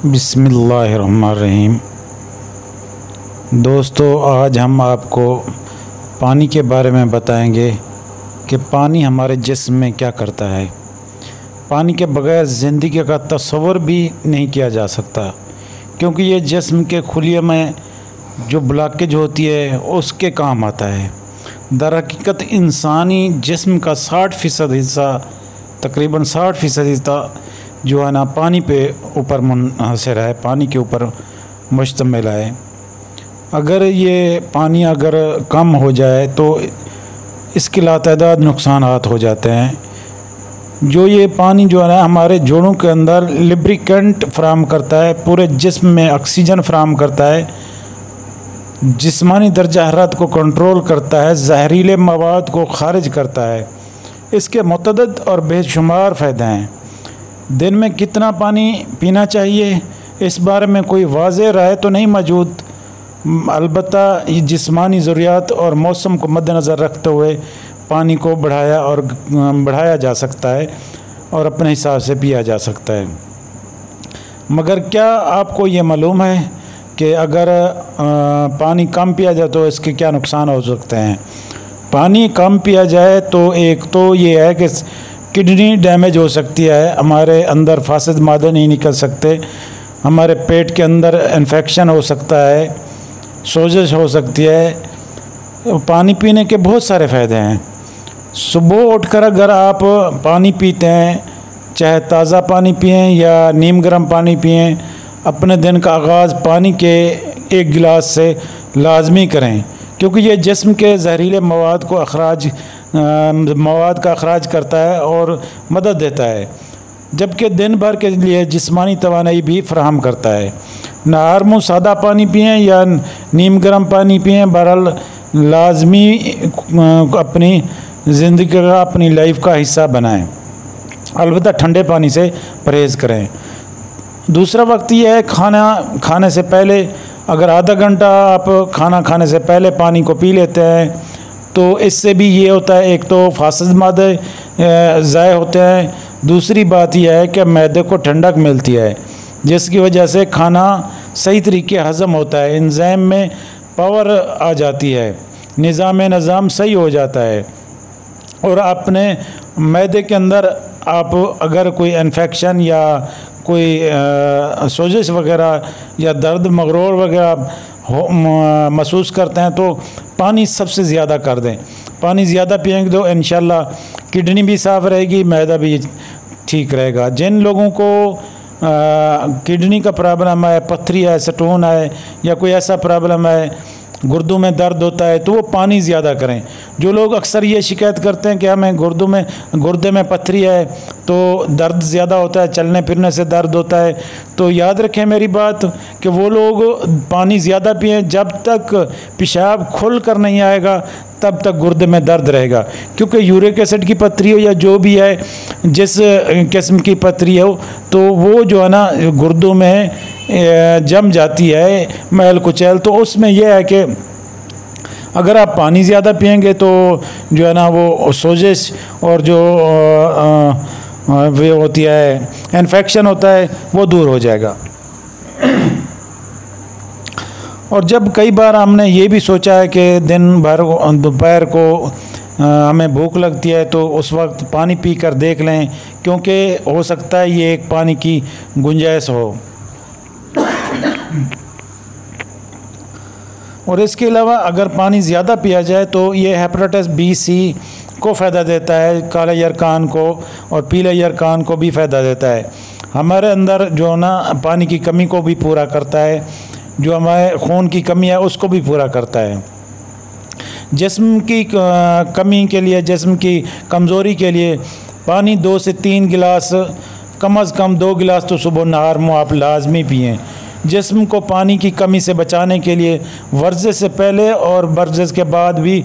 बिस्मिल्लाहिर्रहमानिर्रहीम। दोस्तों, आज हम आपको पानी के बारे में बताएंगे कि पानी हमारे जिस्म में क्या करता है। पानी के बगैर ज़िंदगी का तस्वर भी नहीं किया जा सकता, क्योंकि ये जिस्म के खुलिये में जो ब्लॉकेज होती है उसके काम आता है। दरहकीकत इंसानी जिस्म का 60% हिस्सा, तकरीबन 60% हिस्सा जो है ना पानी पे ऊपर मुनहसर है, पानी के ऊपर मुश्तमिल है। अगर ये पानी अगर कम हो जाए तो इसके लातादाद नुकसानात हो जाते हैं। जो ये पानी जो है ना हमारे जोड़ों के अंदर लिब्रिकेंट फ्राहम करता है, पूरे जिस्म में ऑक्सीजन फ्राहम करता है, जिस्मानी दर्जा हरारत को कंट्रोल करता है, जहरीले मवाद को खारिज करता है। इसके मुतअद्दिद और बेशुमार फ़ायदे हैं। दिन में कितना पानी पीना चाहिए, इस बारे में कोई वाज़ेह राय तो नहीं मौजूद। अलबत्ता ये जिस्मानी ज़रूरियात और मौसम को मद्देनज़र रखते हुए पानी को बढ़ाया जा सकता है और अपने हिसाब से पिया जा सकता है। मगर क्या आपको ये मालूम है कि अगर पानी कम पिया जाए तो इसके क्या नुकसान हो सकते हैं? पानी कम पिया जाए तो एक तो ये है कि किडनी डैमेज हो सकती है, हमारे अंदर फासिद मादे नहीं निकल सकते, हमारे पेट के अंदर इन्फेक्शन हो सकता है, सोजिश हो सकती है। पानी पीने के बहुत सारे फ़ायदे हैं। सुबह उठकर अगर आप पानी पीते हैं, चाहे ताज़ा पानी पिएं या नीम गर्म पानी पिएं, अपने दिन का आगाज़ पानी के एक गिलास से लाजमी करें, क्योंकि ये जिस्म के जहरीले मवाद का अखराज करता है और मदद देता है, जबकि दिन भर के लिए जिस्मानी तवानाई भी फराहम करता है। नहर मुँह सादा पानी पिएं या नीम गर्म पानी पिएं, बहरहाल लाजमी अपनी ज़िंदगी का, अपनी लाइफ का हिस्सा बनाएं। अलबत्ता ठंडे पानी से परहेज़ करें। दूसरा वक्त यह है, खाना खाने से पहले अगर आधा घंटा आप खाना खाने से पहले पानी को पी लेते हैं तो इससे भी ये होता है, एक तो फासिद मादे ज़ाय होते हैं, दूसरी बात यह है कि मैदे को ठंडक मिलती है, जिसकी वजह से खाना सही तरीके हज़म होता है, एंजाइम में पावर आ जाती है, निज़ाम सही हो जाता है। और अपने मैदे के अंदर आप अगर कोई इन्फेक्शन या कोई सोजिश वगैरह या दर्द मगरोर वगैरह महसूस करते हैं तो पानी सबसे ज़्यादा कर दें। पानी ज़्यादा पिएंगे तो इंशाल्लाह किडनी भी साफ़ रहेगी, मैदा भी ठीक रहेगा। जिन लोगों को किडनी का प्रॉब्लम है, पथरी है, स्टोन है या कोई ऐसा प्रॉब्लम है, गुर्दों में दर्द होता है, तो वो पानी ज़्यादा करें। जो लोग अक्सर ये शिकायत करते हैं कि हमें गुर्दे में पथरी है तो दर्द ज़्यादा होता है, चलने फिरने से दर्द होता है, तो याद रखें मेरी बात कि वो लोग पानी ज़्यादा पिएं। जब तक पेशाब खुल कर नहीं आएगा तब तक गुर्दे में दर्द रहेगा, क्योंकि यूरिक एसिड की पथरी हो या जो भी है, जिस किस्म की पथरी हो, तो वो जो है ना गुर्दों में जम जाती है मैल कुचैल। तो उसमें यह है कि अगर आप पानी ज़्यादा पिएंगे तो जो है ना वो सोजिश और जो वो होती है इन्फेक्शन होता है वो दूर हो जाएगा। और जब कई बार हमने ये भी सोचा है कि दिन भर दोपहर को हमें भूख लगती है तो उस वक्त पानी पी कर देख लें, क्योंकि हो सकता है ये एक पानी की गुंजाइश हो। और इसके अलावा अगर पानी ज़्यादा पिया जाए तो ये हेपेटाइटिस बी सी को फ़ायदा देता है, काले यरकान को और पीले यरकान को भी फ़ायदा देता है। हमारे अंदर जो ना पानी की कमी को भी पूरा करता है, जो हमारे खून की कमी है उसको भी पूरा करता है। जिस्म की कमी के लिए, जिस्म की कमज़ोरी के लिए पानी 2 से 3 गिलास, कम अज़ कम 2 गिलास तो सुबह नहर मुँह आप लाजमी पिएँ। जिस्म को पानी की कमी से बचाने के लिए वर्जिश से पहले और वर्जिश के बाद भी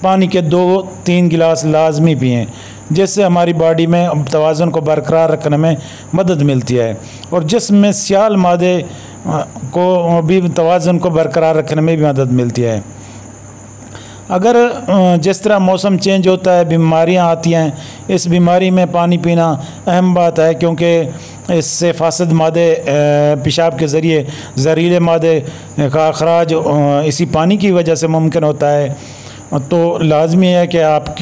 पानी के 2-3 गिलास लाजमी पिएँ, जिससे हमारी बॉडी में तवाज़ुन को बरकरार रखने में मदद मिलती है और जिस्म में सियाल मादे को भी तवाज़ुन को बरकरार रखने में भी मदद मिलती है। अगर जिस तरह मौसम चेंज होता है, बीमारियां आती हैं, इस बीमारी में पानी पीना अहम बात है, क्योंकि इससे फासद मादे पेशाब के ज़रिए जहरीले मादे का अखराज इसी पानी की वजह से मुमकिन होता है। तो लाजमी है कि आप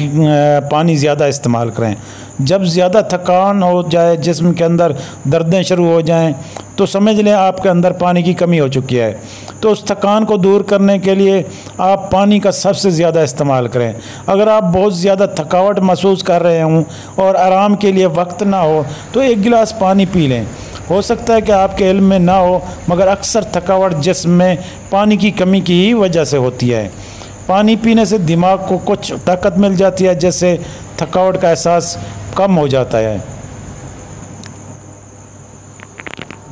पानी ज़्यादा इस्तेमाल करें। जब ज़्यादा थकान हो जाए, जिस्म के अंदर दर्दें शुरू हो जाएं, तो समझ लें आपके अंदर पानी की कमी हो चुकी है। तो उस थकान को दूर करने के लिए आप पानी का सबसे ज़्यादा इस्तेमाल करें। अगर आप बहुत ज़्यादा थकावट महसूस कर रहे हों और आराम के लिए वक्त ना हो तो 1 गिलास पानी पी लें। हो सकता है कि आपके इल्म में ना हो, मगर अक्सर थकावट जिस्म में पानी की कमी की ही वजह से होती है। पानी पीने से दिमाग को कुछ ताकत मिल जाती है, जिससे थकावट का एहसास कम हो जाता है।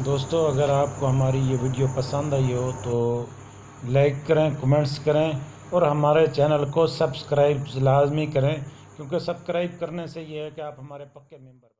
दोस्तों, अगर आपको हमारी ये वीडियो पसंद आई हो तो लाइक करें, कमेंट्स करें और हमारे चैनल को सब्सक्राइब लाजमी करें, क्योंकि सब्सक्राइब करने से ये है कि आप हमारे पक्के मेंबर